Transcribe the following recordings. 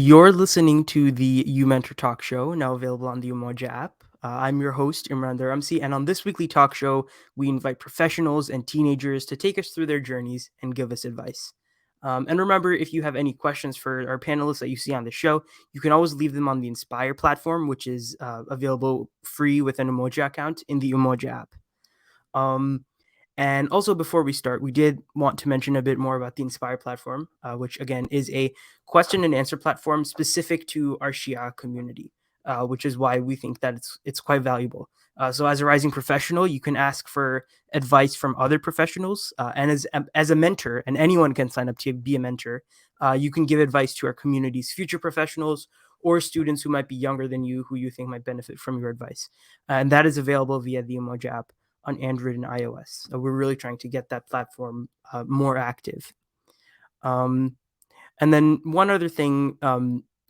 You're listening to the uMentor talk show, now available on the Umoja app. I'm your host, Imran Dharamsi, and on this weekly talk show, we invite professionals and teenagers to take us through their journeys and give us advice. And remember, if you have any questions for our panelists that you see on the show, you can always leave them on the Inspire platform, which is available free with an Umoja account in the Umoja app. Um, and also, before we start, we did want to mention a bit more about the Inspire platform, which again is a question and answer platform specific to our Shia community, which is why we think that it's quite valuable. So, as a rising professional, you can ask for advice from other professionals, and as a mentor, and anyone can sign up to be a mentor. You can give advice to our community's future professionals or students who might be younger than you, who you think might benefit from your advice, and that is available via the Emoji app on Android and iOS. We're really trying to get that platform more active. Um, and then one other thing,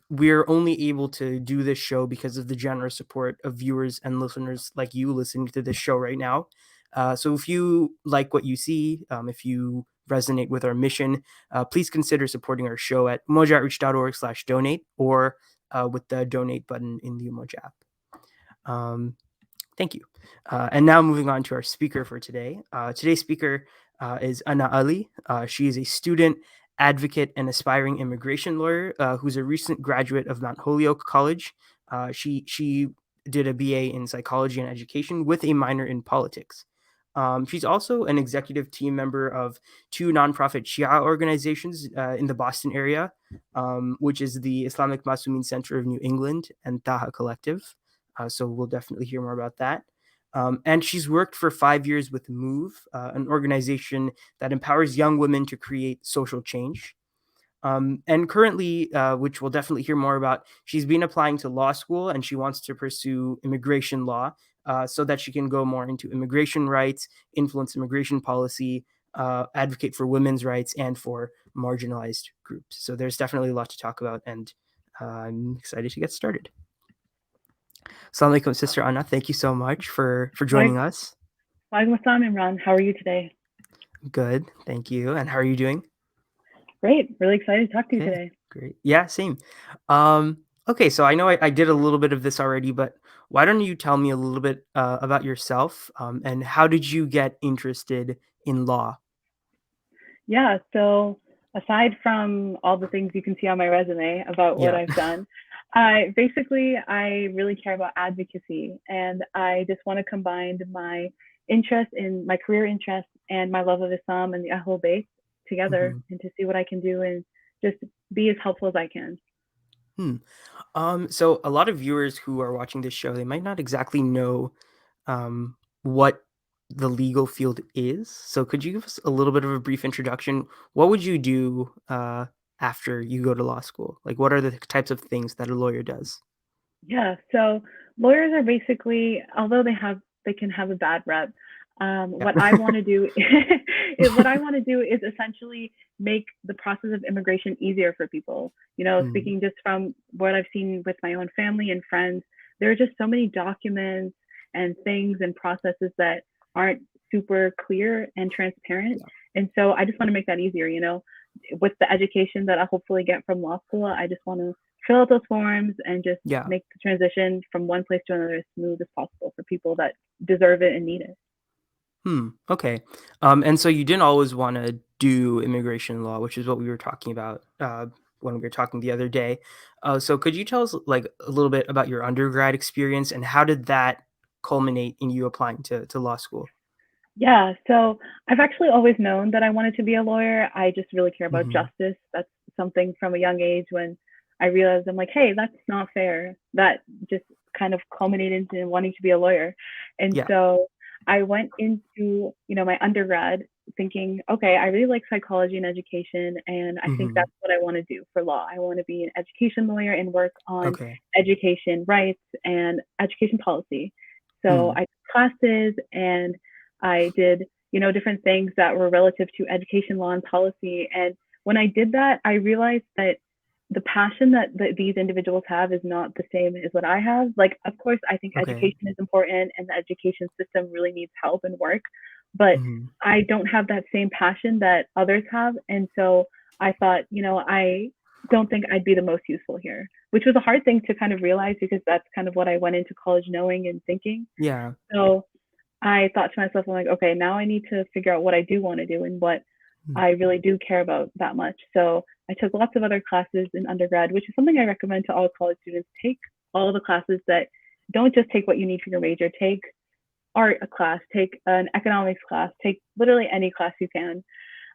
we're only able to do this show because of the generous support of viewers and listeners like you listening to this show right now. So if you like what you see, if you resonate with our mission, please consider supporting our show at mojoutreach.org/donate or with the donate button in the Umoja app. Thank you. And now moving on to our speaker for today. Today's speaker is Ana Ali. She is a student, advocate, and aspiring immigration lawyer who's a recent graduate of Mount Holyoke College. She did a BA in psychology and education with a minor in politics. She's also an executive team member of two nonprofit Shia organizations in the Boston area, which is the Islamic Masumeen Center of New England and Taha Collective. So we'll definitely hear more about that. And she's worked for 5 years with Move, an organization that empowers young women to create social change. And currently, which we'll definitely hear more about, she's been applying to law school and she wants to pursue immigration law so that she can go more into immigration rights, influence immigration policy, advocate for women's rights, and for marginalized groups. So there's definitely a lot to talk about, and I'm excited to get started. Assalamu alaikum, Sister Anna. Thank you so much for joining us. Walaikum assalam, Imran. How are you today? Good, thank you. And how are you doing? Great. Really excited to talk to you Okay, today. great. Yeah, same. Okay, so I know I did a little bit of this already, but why don't you tell me a little bit about yourself and how did you get interested in law? Yeah, so aside from all the things you can see on my resume about what Yeah. I've done, I really care about advocacy, and I just want to combine my interest in my career interest and my love of Islam and the Ahlul Bayt together hmm and to see what I can do and just be as helpful as I can. Hmm. So a lot of viewers who are watching this show, they might not exactly know what the legal field is. So could you give us a little bit of a brief introduction? What would you do after you go to law school? Like, what are the types of things that a lawyer does? Yeah, so lawyers are basically, although they can have a bad rep. Yeah. What I want to do what I want to do is essentially make the process of immigration easier for people. Mm, Speaking just from what I've seen with my own family and friends, there are just so many documents and things and processes that aren't super clear and transparent. yeah. And so I just want to make that easier. With the education that I hopefully get from law school, I just want to fill out those forms and just Yeah. make the transition from one place to another as smooth as possible for people that deserve it and need it. Okay. And so you didn't always want to do immigration law, which is what we were talking about when we were talking the other day. So could you tell us like a little bit about your undergrad experience and how did that culminate in you applying to law school? Yeah, so I've actually always known that I wanted to be a lawyer. I just really care about hmm justice. That's something from a young age when I realized I'm like, hey, that's not fair. That just kind of culminated into wanting to be a lawyer. And Yeah. so I went into my undergrad thinking, okay, I really like psychology and education, and I think hmm that's what I want to do for law. I want to be an education lawyer and work on Okay. education rights and education policy. So Mm. I took classes and I did different things that were relative to education law and policy. And when I did that, I realized that the passion that these individuals have is not the same as what I have. Like, of course, I think Okay. education is important and the education system really needs help and work, but hmm I don't have that same passion that others have. And so I thought, I don't think I'd be the most useful here, which was a hard thing to kind of realize because that's kind of what I went into college knowing and thinking. Yeah. So I thought to myself, I'm like, okay, now I need to figure out what I do want to do and what Mm. I really do care about that much. So I took lots of other classes in undergrad, which is something I recommend to all college students. Take all the classes that don't just take what you need for your major. Take art class, take an economics class, take literally any class you can.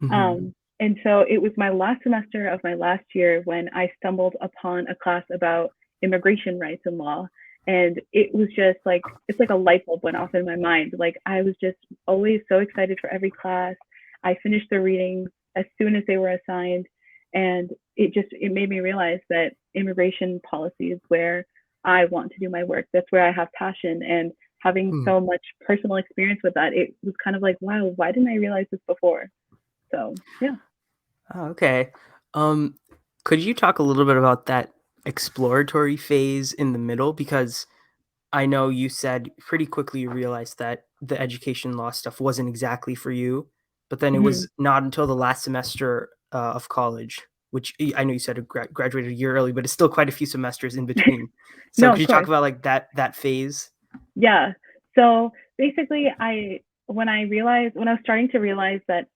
Hmm. And so it was my last semester of my last year when I stumbled upon a class about immigration rights and law. And it was just like, it's like a light bulb went off in my mind. Like I was just always so excited for every class. I finished the readings as soon as they were assigned. And it made me realize that immigration policy is where I want to do my work. That's where I have passion. And having Hmm. so much personal experience with that, it was kind of like, wow, why didn't I realize this before? So yeah. Oh, okay. Um, could you talk a little bit about that exploratory phase in the middle? Because I know you said pretty quickly you realized that the education law stuff wasn't exactly for you, but then it Mm-hmm. was not until the last semester of college, which I know you said it graduated a year early, but it's still quite a few semesters in between. So No, could of you talk course. about like that phase? Yeah. So basically, when I was starting to realize that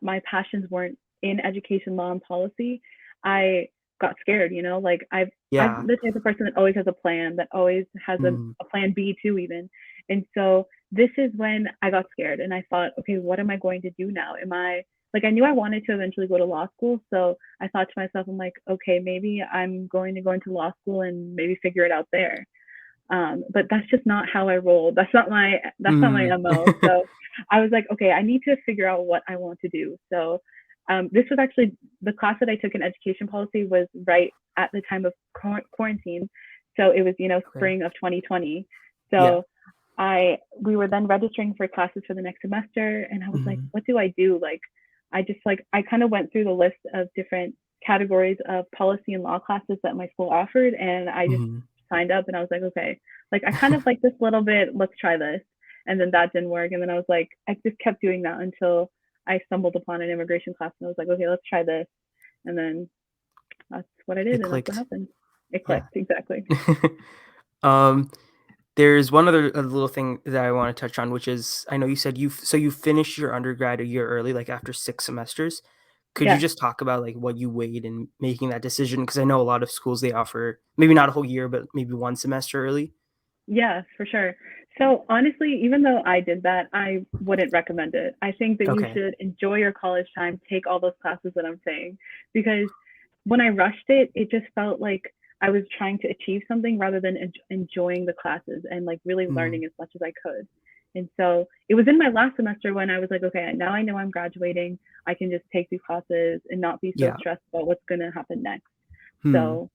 my passions weren't in education, law, and policy, I got scared. You know, like I'm Yeah. the type of person that always has a plan, that always has Mm, a plan B too, even. And so this is when I got scared, and I thought, okay, what am I going to do now? Am I like I knew I wanted to eventually go to law school, so I thought to myself, I'm like, okay, maybe I'm going to go into law school and maybe figure it out there. But that's just not how I roll. That's not my mm. MO. So I was like, okay, I need to figure out what I want to do. So this was actually the class that I took in education policy was right at the time of quarantine. So it was, Okay. spring of 2020. Yeah. So we were then registering for classes for the next semester, and I was like, Mhm, what do I do? Like, I kind of went through the list of different categories of policy and law classes that my school offered, and I just mhm. signed up and I was like, okay, like I kind of like this little bit, let's try this. And then that didn't work. And then I was like, I just kept doing that until I stumbled upon an immigration class and I was like, okay, let's try this. And then that's what I did It and that's what clicked. happened. It Yeah. clicked, exactly. Um, there's one other little thing that I want to touch on, which is I know you said you finished your undergrad a year early, like after 6 semesters. Could you Yeah. just talk about like what you weighed in making that decision? Because I know a lot of schools they offer maybe not a whole year, but maybe 1 semester early. Yeah, for sure. So honestly, even though I did that, I wouldn't recommend it. I think that you Okay. should enjoy your college time, take all those classes that I'm saying, because when I rushed it, it just felt like I was trying to achieve something rather than enjoying the classes and like really Mm, learning as much as I could. And so it was in my last semester when I was like, okay, now I know I'm graduating. I can just take these classes and not be so yeah. stressed about what's going to happen next. Hmm. So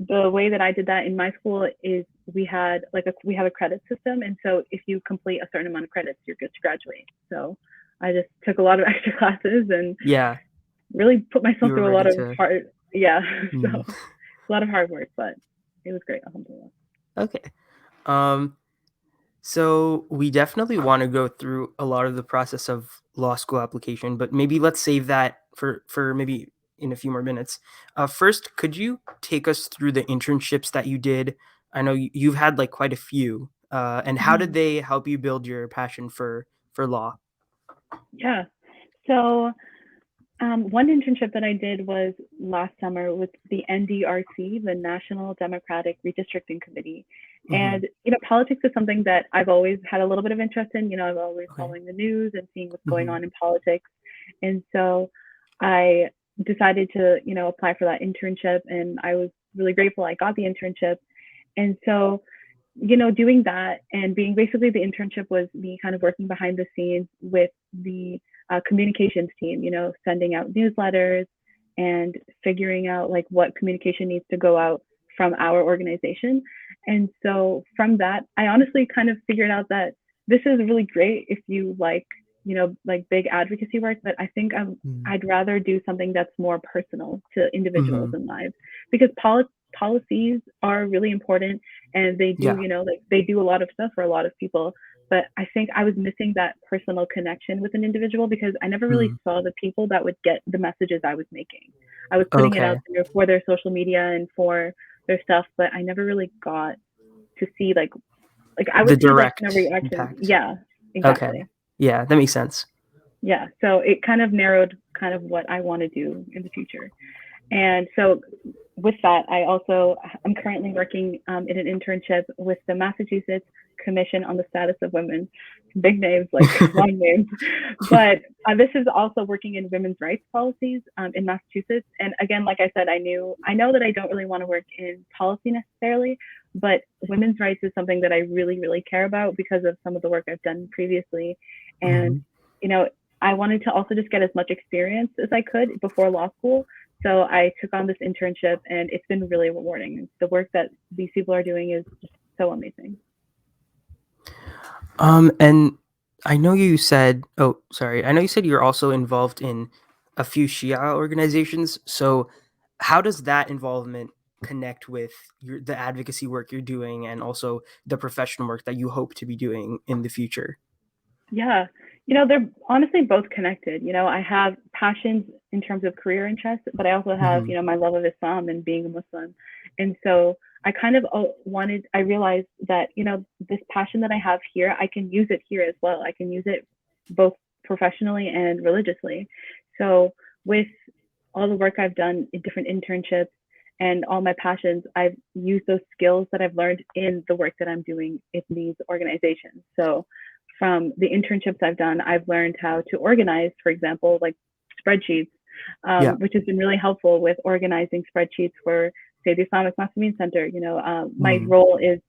the way that I did that in my school is we have a credit system, and so if you complete a certain amount of credits, you're good to graduate. So I just took a lot of extra classes and Yeah, really put myself you were through a lot ready of to. hard, yeah, so Mm, a lot of hard work, but it was great. Alhamdulillah. okay. Um, So we definitely want to go through a lot of the process of law school application, but maybe let's save that for maybe in a few more minutes. First, could you take us through the internships that you did? I know you've had like quite a few, and how did Mhm. they help you build your passion for law? Yeah. So one internship that I did was last summer with the NDRC, the National Democratic Redistricting Committee. Hmm. And, politics is something that I've always had a little bit of interest in. I've always Okay. following the news and seeing what's going Hmm. on in politics. And so I decided to, apply for that internship. And I was really grateful I got the internship. And so doing that and being basically the internship was me kind of working behind the scenes with the communications team, sending out newsletters and figuring out like what communication needs to go out from our organization. And so from that, I honestly kind of figured out that this is really great if you like, like big advocacy work, but I think I'd rather do something that's more personal to individuals Hmm. and lives because policies are really important and they do, Yeah. like they do a lot of stuff for a lot of people. But I think I was missing that personal connection with an individual because I never really Hmm. saw the people that would get the messages I was making. I was putting it out Okay. there for their social media and for their stuff, but I never really got to see like I The would see like direct reactions. impact. Yeah, Okay. exactly. Yeah, that makes sense. Yeah, so it kind of narrowed kind of what I want to do in the future. And so with that, I'm currently working in an internship with the Massachusetts Commission on the Status of Women. Big names, like long names. But this is also working in women's rights policies in Massachusetts. And again, like I said, I know that I don't really want to work in policy necessarily, but women's rights is something that I really, really care about because of some of the work I've done previously. And, Mhm. you know, I wanted to also just get as much experience as I could before law school. So I took on this internship and it's been really rewarding. The work that these people are doing is just so amazing. And I know you said, oh, sorry. I know you said you're also involved in a few Shia organizations. So, how does that involvement connect with the advocacy work you're doing and also the professional work that you hope to be doing in the future? Yeah. They're honestly both connected. I have passions in terms of career interests, but I also have, Hmm. my love of Islam and being a Muslim. And so I kind of I realized that, this passion that I have here, I can use it here as well. I can use it both professionally and religiously. So with all the work I've done in different internships and all my passions, I've used those skills that I've learned in the work that I'm doing in these organizations. So from the internships I've done, I've learned how to organize, for example, like spreadsheets, Yeah. which has been really helpful with organizing spreadsheets for, say, the Islamic Masumeen Center. My Mm-hmm. role is,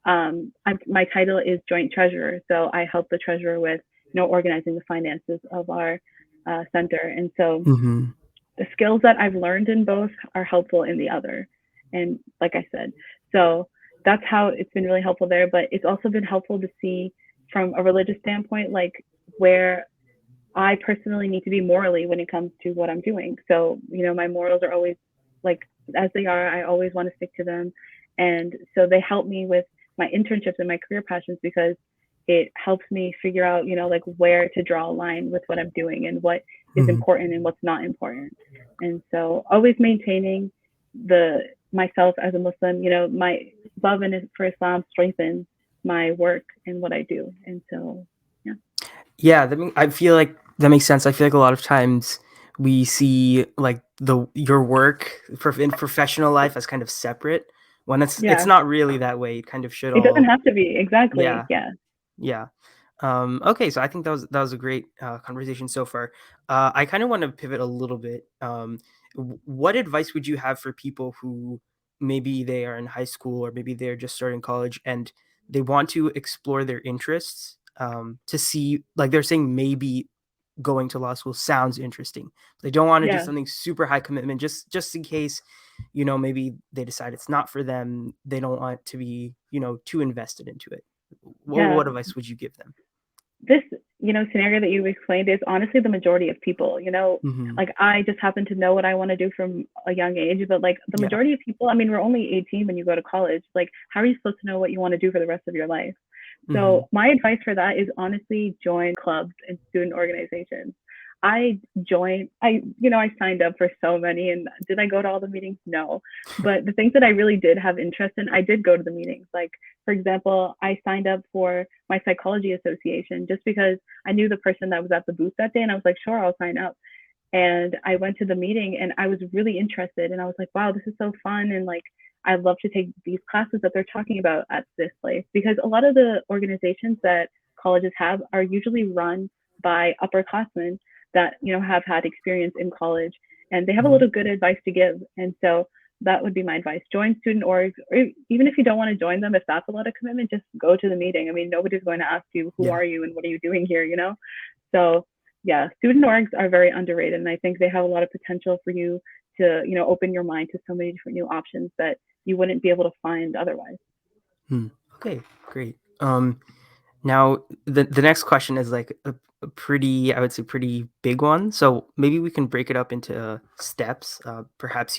my title is joint treasurer. So I help the treasurer with, organizing the finances of our center. And so Mm-hmm. the skills that I've learned in both are helpful in the other. And like I said, so that's how it's been really helpful there. But it's also been helpful to see from a religious standpoint, like where I personally need to be morally when it comes to what I'm doing. So, my morals are always like as they are, I always want to stick to them. And so they help me with my internships and my career passions because it helps me figure out, like where to draw a line with what I'm doing and what is Mm-hmm. important and what's not important. And so always maintaining the myself as a Muslim, my love for Islam strengthens my work and what I do. And so, yeah. Yeah, I feel like that makes sense. I feel like a lot of times we see like the your work in professional life as kind of separate when it's Yeah. not really that way. It kind of should It doesn't all. have to be. Exactly. Yeah. Yeah. Yeah. Okay, so I think that was a great conversation so far. I kind of want to pivot a little bit. What advice would you have for people who maybe they are in high school or maybe they're just starting college and they want to explore their interests to see, like they're saying, maybe going to law school sounds interesting. They don't want to do Yeah. something super high commitment just in case, maybe they decide it's not for them. They don't want to be, too invested into it. Yeah. What advice would you give them? This, scenario that you explained is honestly the majority of people, Mhm. like I just happen to know what I want to do from a young age, but like the Yeah. majority of people, I mean, we're only 18 when you go to college. Like, how are you supposed to know what you want to do for the rest of your life? Mhm. So my advice for that is honestly join clubs and student organizations. I signed up for so many, and did I go to all the meetings? No. But the things that I really did have interest in, I did go to the meetings. Like, for example, I signed up for my psychology association just because I knew the person that was at the booth that day, and I was like, sure, I'll sign up. And I went to the meeting and I was really interested, and I was like, wow, this is so fun. And like, I'd love to take these classes that they're talking about at this place, because a lot of the organizations that colleges have are usually run by upperclassmen that, have had experience in college, and they have a Mhm. little good advice to give. And so that would be my advice. Join student orgs, or even if you don't want to join them, if that's a lot of commitment, just go to the meeting. I mean, nobody's going to ask you, who Yeah. are you and what are you doing here? So yeah, student orgs are very underrated, and I think they have a lot of potential for you to, open your mind to so many different new options that you wouldn't be able to find otherwise. Hmm. Okay, great. Now the next question is like a pretty, I would say, pretty big one. So maybe we can break it up into steps. Perhaps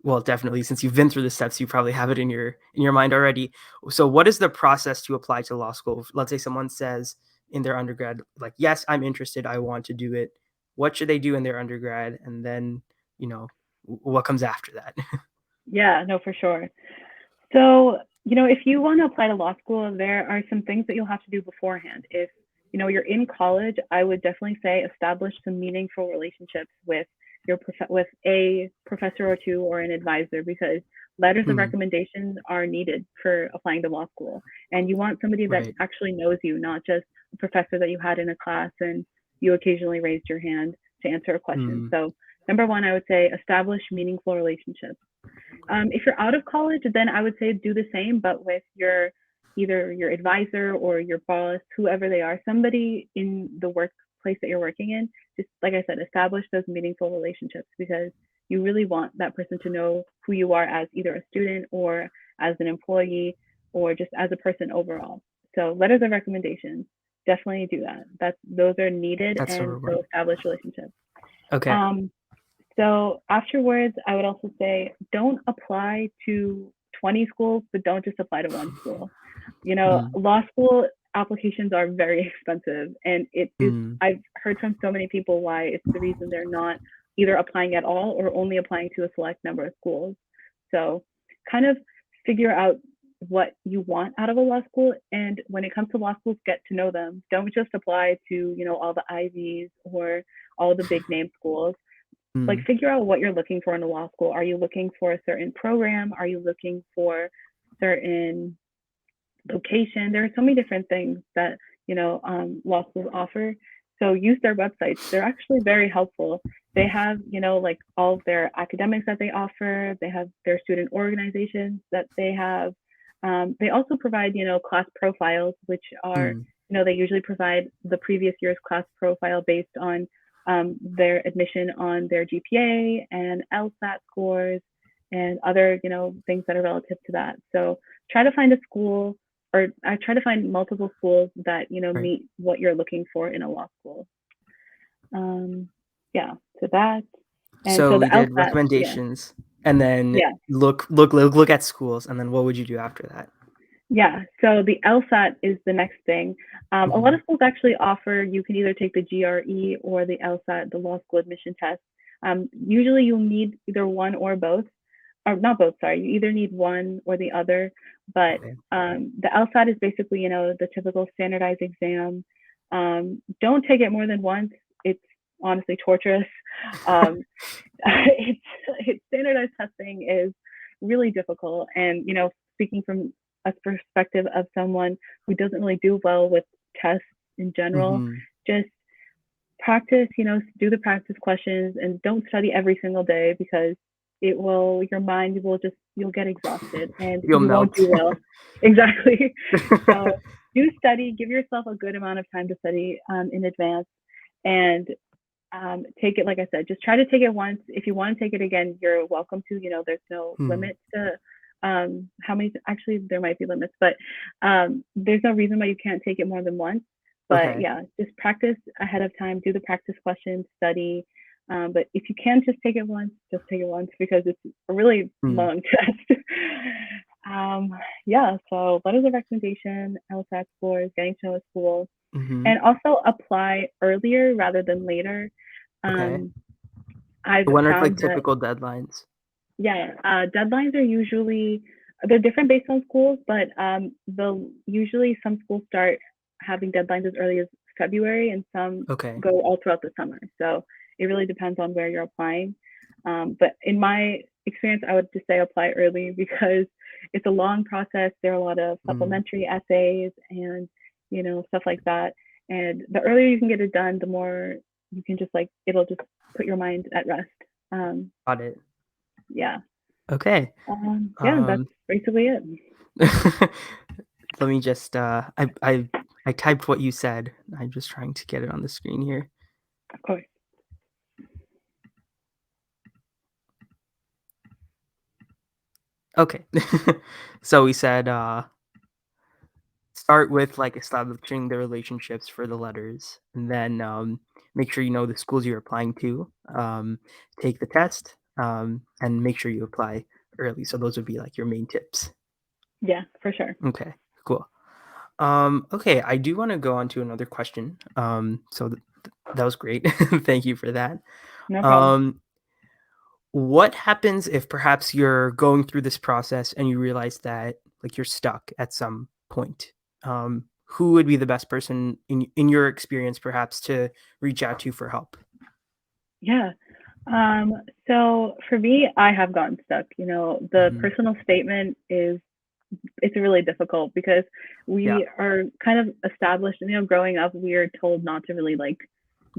well, definitely, since you've been through the steps, you probably have it in your mind already. So what is the process to apply to law school? Let's say someone says in their undergrad, like, yes, I'm interested, I want to do it. What should they do in their undergrad? And then what comes after that. Yeah, no, for sure. So, if you want to apply to law school, there are some things that you'll have to do beforehand. If, you're in college, I would definitely say establish some meaningful relationships with with a professor or two or an advisor, because letters of Mm, recommendation are needed for applying to law school. And you want somebody that right. actually knows you, not just a professor that you had in a class and you occasionally raised your hand to answer a question. Mm, So, number one, I would say establish meaningful relationships. If you're out of college, then I would say do the same, but with either your advisor or your boss, whoever they are, somebody in the workplace that you're working in. Just like I said, establish those meaningful relationships, because you really want that person to know who you are as either a student or as an employee or just as a person overall. So letters of recommendation, definitely do that. Those are needed, that's so and so important. establish relationships. Okay. Um, so afterwards, I would also say don't apply to 20 schools, but don't just apply to one school. Mm, Law school applications are very expensive, and it is. mm, I've heard from so many people why it's the reason they're not either applying at all or only applying to a select number of schools. So, kind of figure out what you want out of a law school, and when it comes to law schools, get to know them. Don't just apply to all the Ivies or all the big name schools. Like, mm, figure out what you're looking for in a law school. Are you looking for a certain program? Are you looking for certain location? There are so many different things that law schools offer. So use their websites. They're actually very helpful. They have like all of their academics that they offer. They have their student organizations that they have. They also provide class profiles, which are mm. they usually provide the previous year's class profile based on their admission on their GPA and LSAT scores and other things that are relative to that. So try to find a school, or I try to find multiple schools that Right. meet what you're looking for in a law school. Um, yeah, so that, and So so the we did LSAT, yeah, recommendations, and then yeah, look at schools, and then what would you do after that? yeah. So the LSAT is the next thing. A lot Mhm. of schools actually offer you can either take the GRE or the LSAT, the law school admission test. Usually you'll need either one or both, or not both. Sorry, you either need one or the other. But Okay. the LSAT is basically the typical standardized exam. Don't take it more than once. It's honestly torturous. Um, it's standardized testing is really difficult, and speaking from a perspective of someone who doesn't really do well with tests in general, Mhm. just practice, do the practice questions, and don't study every single day, because your mind will just, you'll get exhausted and You'll you won't melt. do well. Exactly. So do study, give yourself a good amount of time to study in advance, and take it, like I said, just try to take it once. If you want to take it again, you're welcome to. There's no Mm, limit to how many. Actually, there might be limits, but there's no reason why you can't take it more than once. But okay. yeah, just practice ahead of time. Do the practice questions, study. But if you can just take it once, just take it once, because it's a really Mm, long test. um, yeah, so letters of recommendation, LSAT scores, getting to know a school, mhm. and also apply earlier rather than later. Okay. Um, I've So when are, like, found that, typical deadlines? yeah, deadlines are usually, they're different based on schools, but usually some schools start having deadlines as early as February, and some Okay. go all throughout the summer. So it really depends on where you're applying. But in my experience, I would just say apply early, because it's a long process. There are a lot of Mm, supplementary essays and stuff like that. And the earlier you can get it done, the more you can just like, it'll just put your mind at rest. Um, got it. yeah. Okay. Yeah, that's Um, basically it. let me just, I typed what you said. I'm just trying to get it on the screen here. Of course. Okay. So we said, start with, like, establishing the relationships for the letters, and then, make sure you know the schools you're applying to, take the test, and make sure you apply early. So those would be, like, your main tips. Yeah, for sure. Okay, cool. Okay, I do wanna go on to another question. So that was great. Thank you for that. No problem. Um, What happens if perhaps you're going through this process and you realize that like you're stuck at some point? Who would be the best person in your experience perhaps to reach out to for help? Yeah. Um, so for me, I have gotten stuck. You know, the Hmm. personal statement is it's really difficult because Yeah. we are kind of established, you know, growing up, we are told not to really like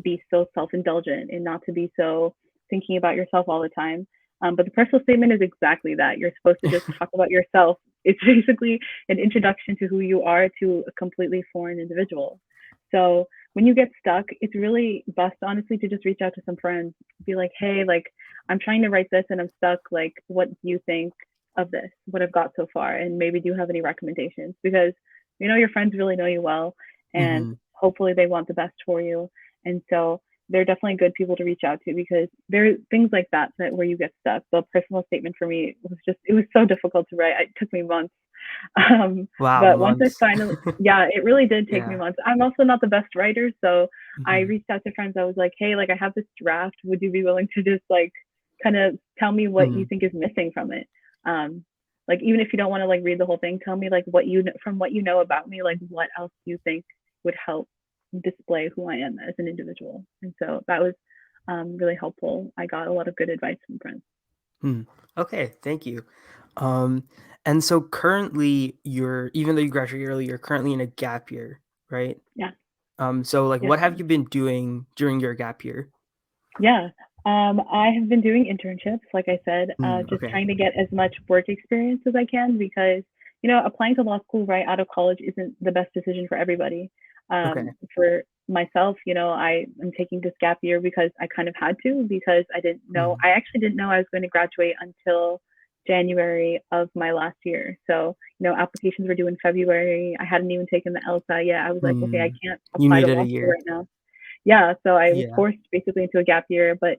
be so self-indulgent and not to be so thinking about yourself all the time. But the personal statement is exactly that. You're supposed to just talk about yourself. It's basically an introduction to who you are to a completely foreign individual. So when you get stuck, it's really best, honestly, to just reach out to some friends. Be like, hey, like, I'm trying to write this and I'm stuck. Like, what do you think of this? What I've got so far? And maybe do you have any recommendations? Because, you know, your friends really know you well and Hmm. hopefully they want the best for you. And so they're definitely good people to reach out to because there are things like that where you get stuck. The personal statement for me was just, it was so difficult to write. It took me months. Wow, But once I months. finally, yeah, it really did take me Yeah. months. I'm also not the best writer. So I Hmm. reached out to friends. I was like, hey, like I have this draft. Would you be willing to just like kind of tell me what you Hmm. think is missing from it? Um, like even if you don't want to like read the whole thing, tell me like what you from what you know about me, like what else you think would help display who I am as an individual. And so that was really helpful. I got a lot of good advice from friends. Hmm. Okay, thank you. Um, and so currently you're even though you graduated early, you're currently in a gap year, right? Yeah. So like Yes. what have you been doing during your gap year? Yeah. I have been doing internships, like I said, just Okay. trying to get as much work experience as I can because, you know, applying to law school right out of college isn't the best decision for everybody. Okay. For myself, you know, I am taking this gap year because I kind of had to because I didn't know, Mhm. I actually didn't know I was going to graduate until January of my last year. So, you know, applications were due in February. I hadn't even taken the LSI yet. I was like, okay, I Mm. can't You apply to needed a law school year. right now. Yeah, so I was Yeah. forced basically into a gap year, but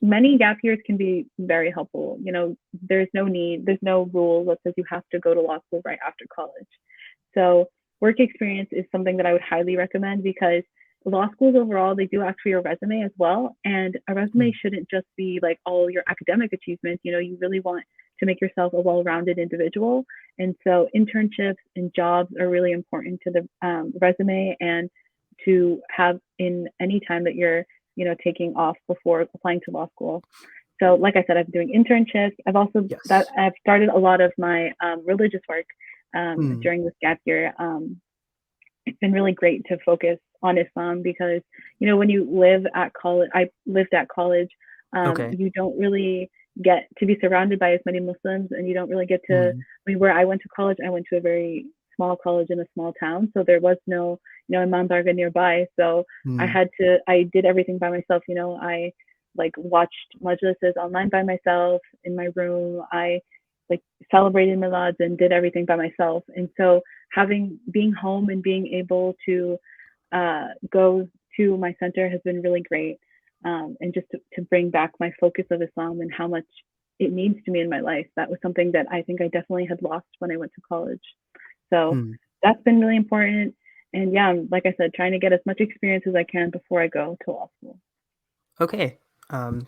many gap years can be very helpful. You know, there's no rule that says you have to go to law school right after college. So work experience is something that I would highly recommend because law schools overall, they do ask for your resume as well. And a resume Mm. shouldn't just be like all your academic achievements. You know, you really want to make yourself a well-rounded individual. And so internships and jobs are really important to the resume and to have in any time that you're, you know, taking off before applying to law school. So, like I said, I've been doing internships. Yes. I've started a lot of my religious work Mm. during this gap year. It's been really great to focus on Islam because, you know, when you live at college, I lived at college, Okay. you don't really get to be surrounded by as many Muslims and you don't really get to, Mm. I mean, where I went to college, I went to a very small college in a small town. So there was no, you know, Imam Darga nearby. So Mm. I did everything by myself. You know, I like watched majlises online by myself in my room. I like celebrated milads and did everything by myself. And so having being home and being able to go to my center has been really great. And just to bring back my focus of Islam and how much it means to me in my life. That was something that I think I definitely had lost when I went to college. So Mm. that's been really important. And yeah, like I said, trying to get as much experience as I can before I go to law school. Okay.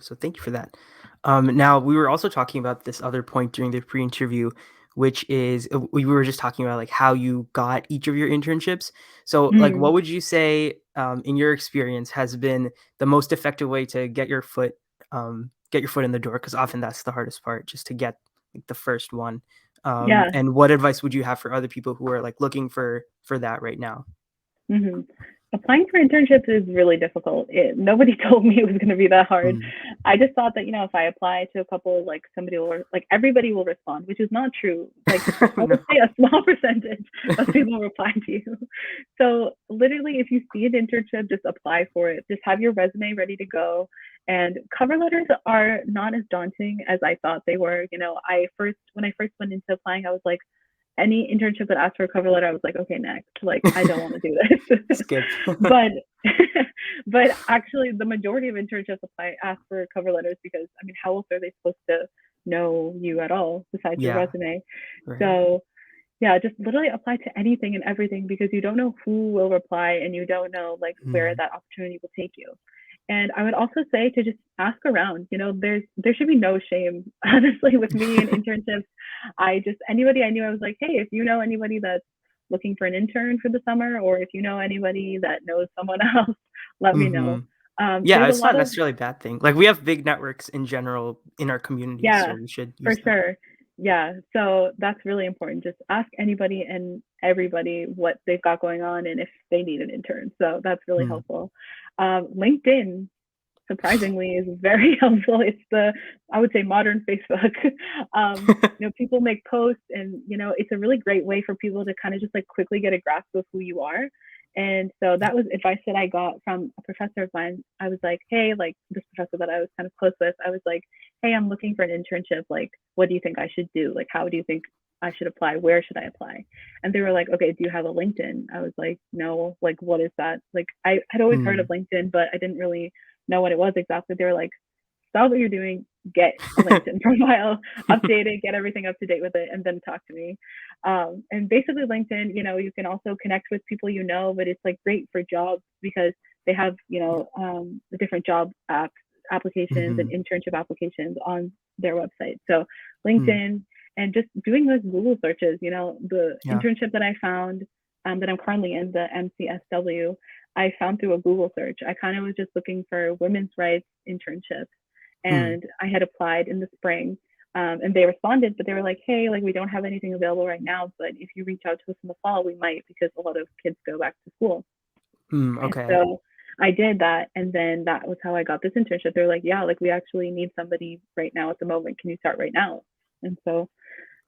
So thank you for that. Now we were also talking about this other point during the pre-interview, which is we were just talking about like how you got each of your internships. So like, what Mm, would you say, in your experience, has been the most effective way to get your foot in the door? Because often that's the hardest part, just to get like, the first one. yeah. And what advice would you have for other people who are like looking for that right now? hmm Applying for internships is really difficult. Nobody told me it was going to be that hard. Mm. I just thought that, you know, if I apply to a couple, like somebody will, like everybody will respond, which is not true. Like I No. would say a small percentage of people reply to you. So literally, if you see an internship, just apply for it. Just have your resume ready to go. And cover letters are not as daunting as I thought they were. You know, when I first went into applying, I was like, any internship that asked for a cover letter, I was like, okay, next. Like, I don't want to do this. Skip. but but actually, the majority of internships ask for cover letters because I mean, how else are they supposed to know you at all besides your Yeah. resume? Right. So yeah, just literally apply to anything and everything because you don't know who will reply and you don't know like where Mm. that opportunity will take you. And I would also say to just ask around. There should be no shame, honestly, with me and internships. Anybody I knew, I was like, hey, if you know anybody that's looking for an intern for the summer, or if you know anybody that knows someone else, let me know. Yeah, There's a it's not lot of, necessarily a bad thing. Like we have big networks in general in our community, so yeah, we should for use them. sure. Yeah, so that's really important. Just ask anybody and everybody what they've got going on and if they need an intern. So that's really Mm. helpful. LinkedIn, surprisingly, is very helpful. It's I would say, modern Facebook. People make posts, and it's a really great way for people to kind of just like quickly get a grasp of who you are. And so Yeah. that was advice that I got from a professor of mine. I was like, hey, like this professor that I was kind of close with, I was like, hey, I'm looking for an internship. Like, what do you think I should do? Like, how do you think I should apply? Where should I apply? And they were like, okay, do you have a LinkedIn? I was like, no, like, what is that? Like, I had always heard of Mm. LinkedIn, but I didn't really know what it was exactly. They were like, stop what you're doing, get a LinkedIn profile, update it, get everything up to date with it, and then talk to me. And basically, LinkedIn, you can also connect with people, but it's like great for jobs because they have, the different job applications and Mhm. internship applications on their website. So Mm. LinkedIn, and just doing those Google searches, the Yeah. internship that I found, that I'm currently in, the MCSW, I found through a Google search. I kind of was just looking for women's rights internships, Mm. and I had applied in the spring. And they responded, but they were like, hey, like, we don't have anything available right now, but if you reach out to us in the fall, we might, because a lot of kids go back to school. Mm. And Okay. so I did that, and then that was how I got this internship. They're like, yeah, like, we actually need somebody right now at the moment. Can you start right now? And so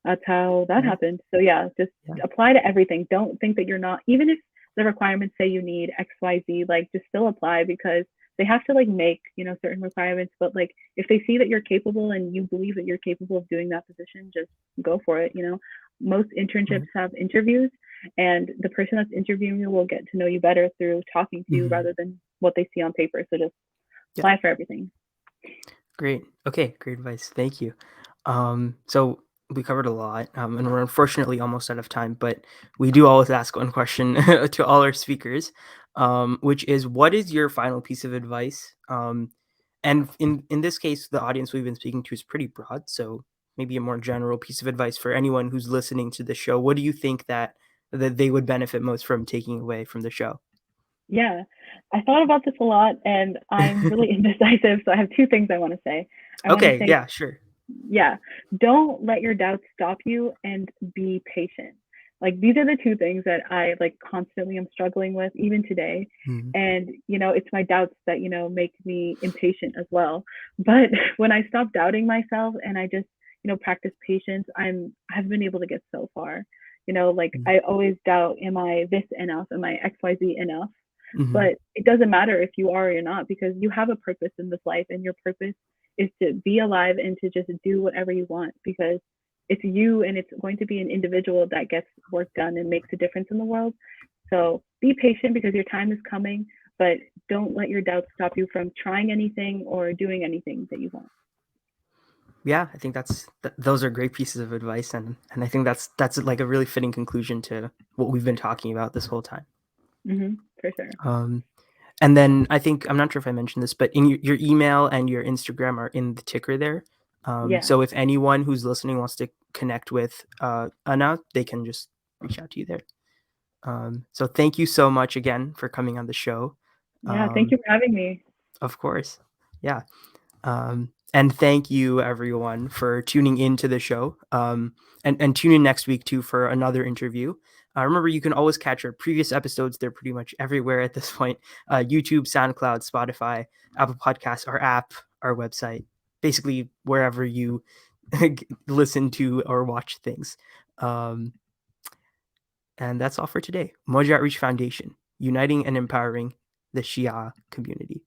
that's how that Yeah. happened. So yeah, just Yeah. apply to everything. Don't think that you're not, even if the requirements say you need XYZ, like, just still apply, because they have to like make, certain requirements. But like, if they see that you're capable and you believe that you're capable of doing that position, just go for it. Most internships Right. have interviews, and the person that's interviewing you will get to know you better through talking to you Mhm. rather than what they see on paper. So just Yeah. apply for everything. Great. Okay. Great advice. Thank you. So we covered a lot, and we're unfortunately almost out of time, but we do always ask one question to all our speakers, which is, what is your final piece of advice? And in this case, the audience we've been speaking to is pretty broad, so maybe a more general piece of advice for anyone who's listening to the show. What do you think that they would benefit most from taking away from the show? Yeah, I thought about this a lot, and I'm really indecisive. So I have two things I want to say. I want to Okay. say, Yeah. Sure. yeah, don't let your doubts stop you, and be patient. Like, these are the two things that I like constantly am struggling with even today. Mhm. And, it's my doubts that, make me impatient as well. But when I stop doubting myself and I just, practice patience, I've been able to get so far. Like, Mhm. I always doubt, am I this enough? Am I XYZ enough? Mhm. But it doesn't matter if you are or you're not, because you have a purpose in this life, and your purpose is to be alive and to just do whatever you want, because it's you, and it's going to be an individual that gets work done and makes a difference in the world. So be patient, because your time is coming, but don't let your doubts stop you from trying anything or doing anything that you want. Yeah, I think those are great pieces of advice, and I think that's like a really fitting conclusion to what we've been talking about this whole time. For sure. Um, and then I think, I'm not sure if I mentioned this, but in your email and your Instagram are in the ticker there. Yeah. So if anyone who's listening wants to connect with Anna, they can just reach out to you there. So thank you so much again for coming on the show. Yeah. Thank Um, you for having me. of course, yeah. And thank you everyone for tuning into the show. And tune in next week too for another interview. Remember, you can always catch our previous episodes. They're pretty much everywhere at this point. YouTube, SoundCloud, Spotify, Apple Podcasts, our app, our website, basically wherever you listen to or watch things. Um, and that's all for today. Moja Outreach Foundation, uniting and empowering the Shia community.